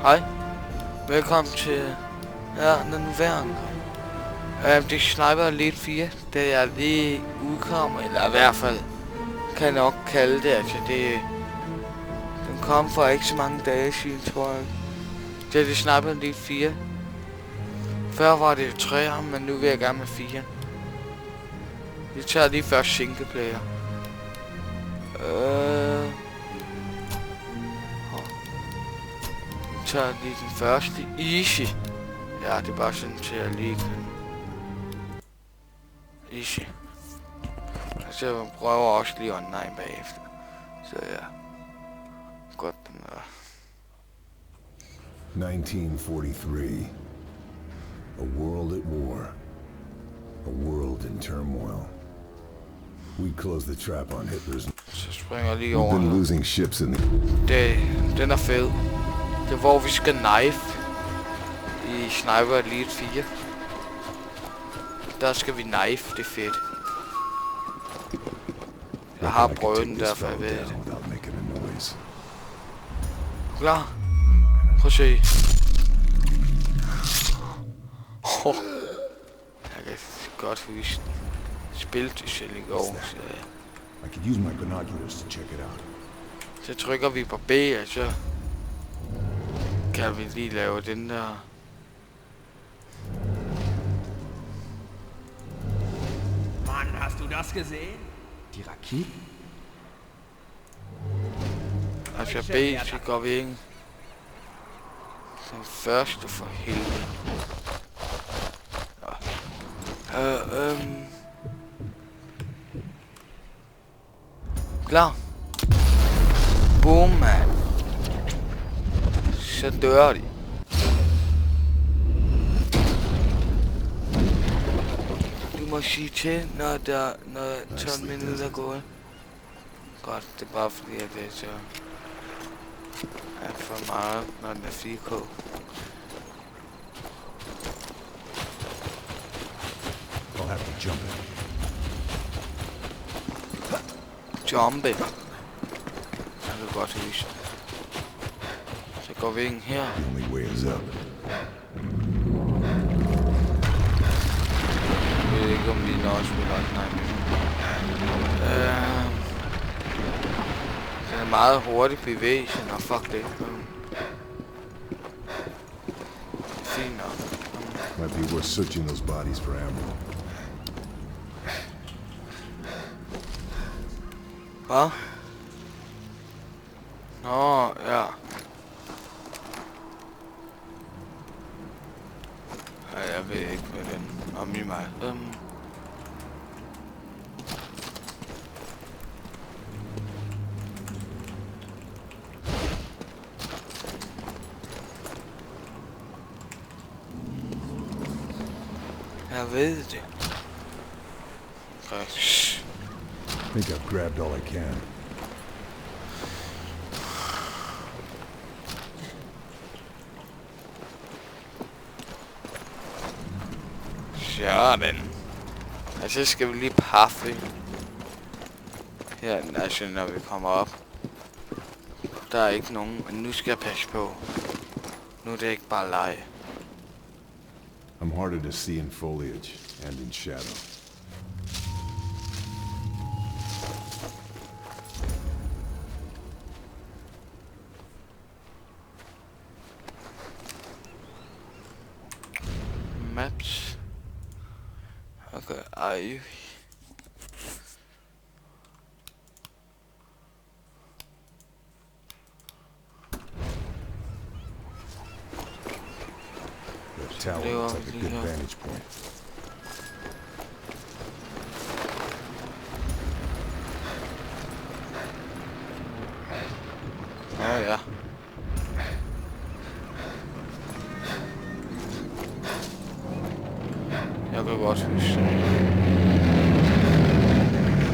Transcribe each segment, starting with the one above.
Hej. Velkommen til den værende. Det er Sniper Elite 4, det er lige udkommer, eller i hvert fald kan jeg nok kalde det, altså det... Den kom for ikke så mange dage siden, tror jeg. Det er Sniper Elite 4. Før var det 3'eren, men nu vil jeg gerne med 4. Vi tager lige først singleplayer. Vi tager lige den første. Easy. Ja, det er bare sådan til at lige kan... Easy. Og så prøver også lige online bagefter. Så ja. Godt den der. 1943. A world at war. A world in turmoil. We closed the trap on Hitler's. Så springer jeg lige We've over been her. losing ships in the... Den er fed. Det er hvor vi skal knife. I Sniper Elite 4. Der skal vi knife, det er fedt. Jeg har prøvet den, derfor jeg ved det. Klar? Prøv at se. Jeg kan godt huske spil til selv i går, så... I could use my binoculars to check it out. Så trykker vi på B, og så... kan vi lige lave den der... Mann, hast du das gesehen? Die Raketen? Altså B, så går vi ind. Den første for helvede. Klar. Boom, man. Så dør de. Du må sige til, når 12 minutter er gået. Godt, det er bare fordi, at det er så... er for meget, når den er 4K. I'll have to jump it. Jump it. Jeg kan godt huske. Så går vi ind her. The only way is up. Jeg ved ikke, om vi når at spille online. Den er meget hurtig bevægelse, og fuck det. Fint nok. Might be worth searching those bodies for ammo. Hvad? Nå, ja. Ja, jeg ved ikke, hvad den om i mig. Jeg ved det. Okay. I think I've grabbed all I can. Sådan. Og så skal vi lige paffe her, altså når vi kommer op. Der er ikke nogen, men nu skal jeg passe på. Nu er det ikke bare lege. I'm harder to see in foliage and in shadow. Maps. Okay, are you? The tower looks like a good vantage point. Åh ja. Jeg kan godt huske.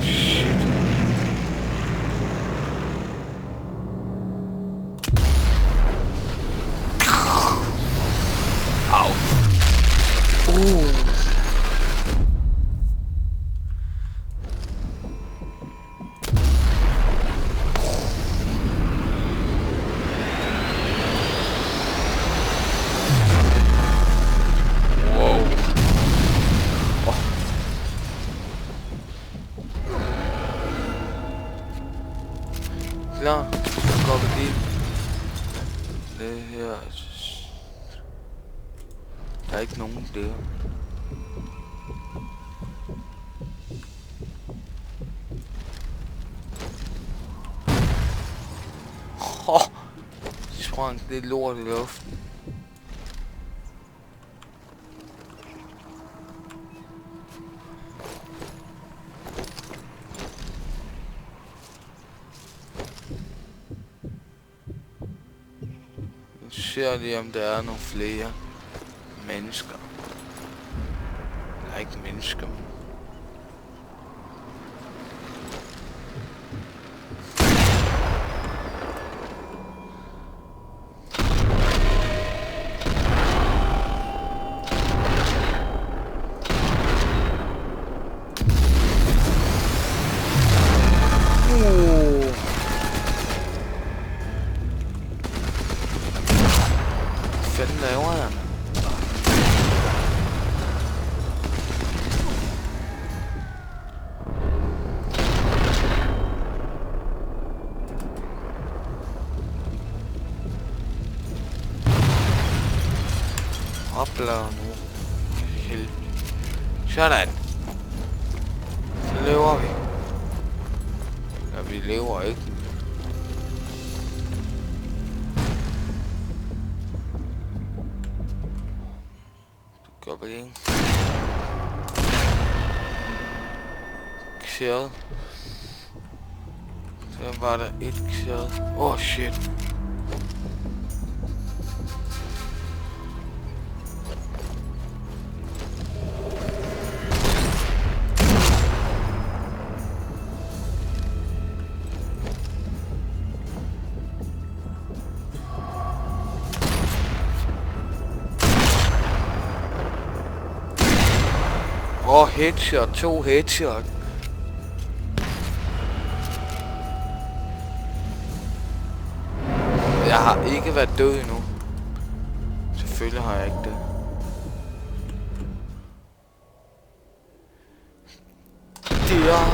Shit. Au. klar. Så går vi lige. Det her... Der er ikke nogen der. Sprang det lort i luften. Nu ser lige om der er nogle flere mennesker. Der er ikke mennesker. Hvad fanden laver jeg? Opladder nu. Helvede. Sådan. Så lever vi. Ja, vi lever ikke. Det gør vi ikke. Kjæret. Så var der et kjæret. Åh, shit. Headshot, 2 headshot. Jeg har ikke været død endnu. Selvfølgelig har jeg ikke det. Der.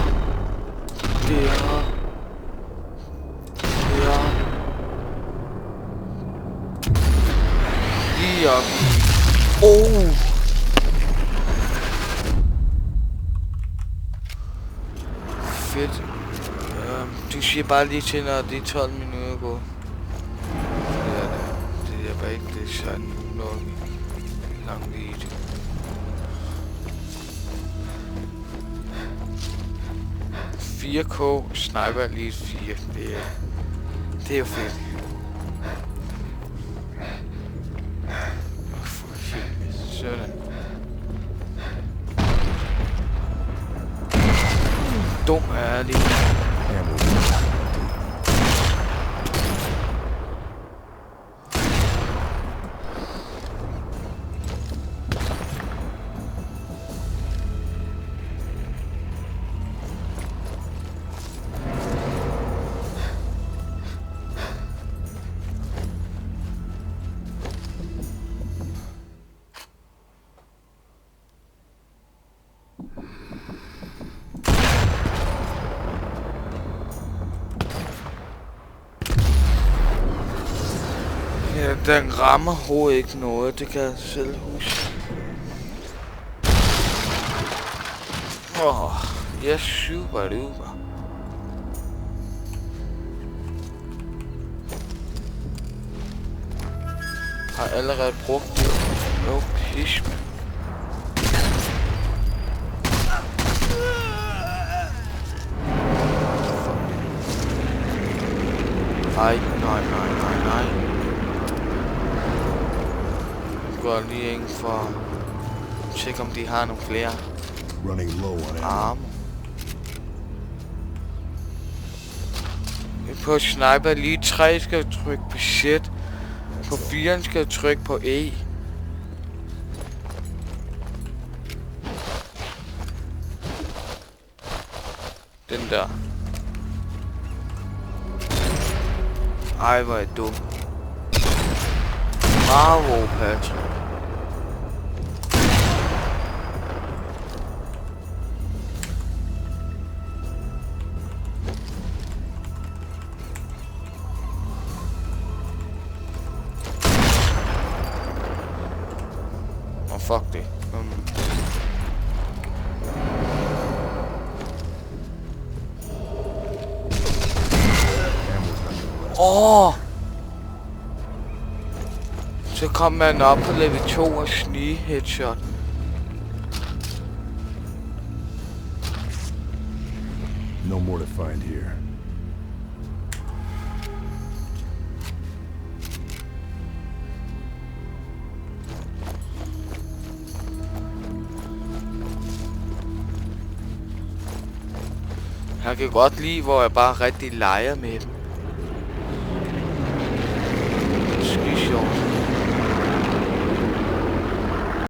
Lige op. Fedt. Du siger bare lige til, når det er 12 minutter gå. Det er bare ikke det sådan nok lang video. .4K Sniper Elite 4. Det er jo fedt. Sådan. Dum er jeg lige. Ja, den rammer hovedet ikke noget, det kan jeg selv huske. Jeg er super duper. Har allerede brugt det. Pis. Nej. Jeg går lige ind for at tjekke, om de har nogle flere arme. På sniper lige 3 skal jeg trykke på shit. På 4 skal jeg trykke på E. Den der. Ej, hvor er jeg dum. Bravo, Patrick. fuck det. Så kom man op på level 2 og snige headshot. No more to find here. Jeg kan godt lide, hvor jeg bare rigtig leger med dem.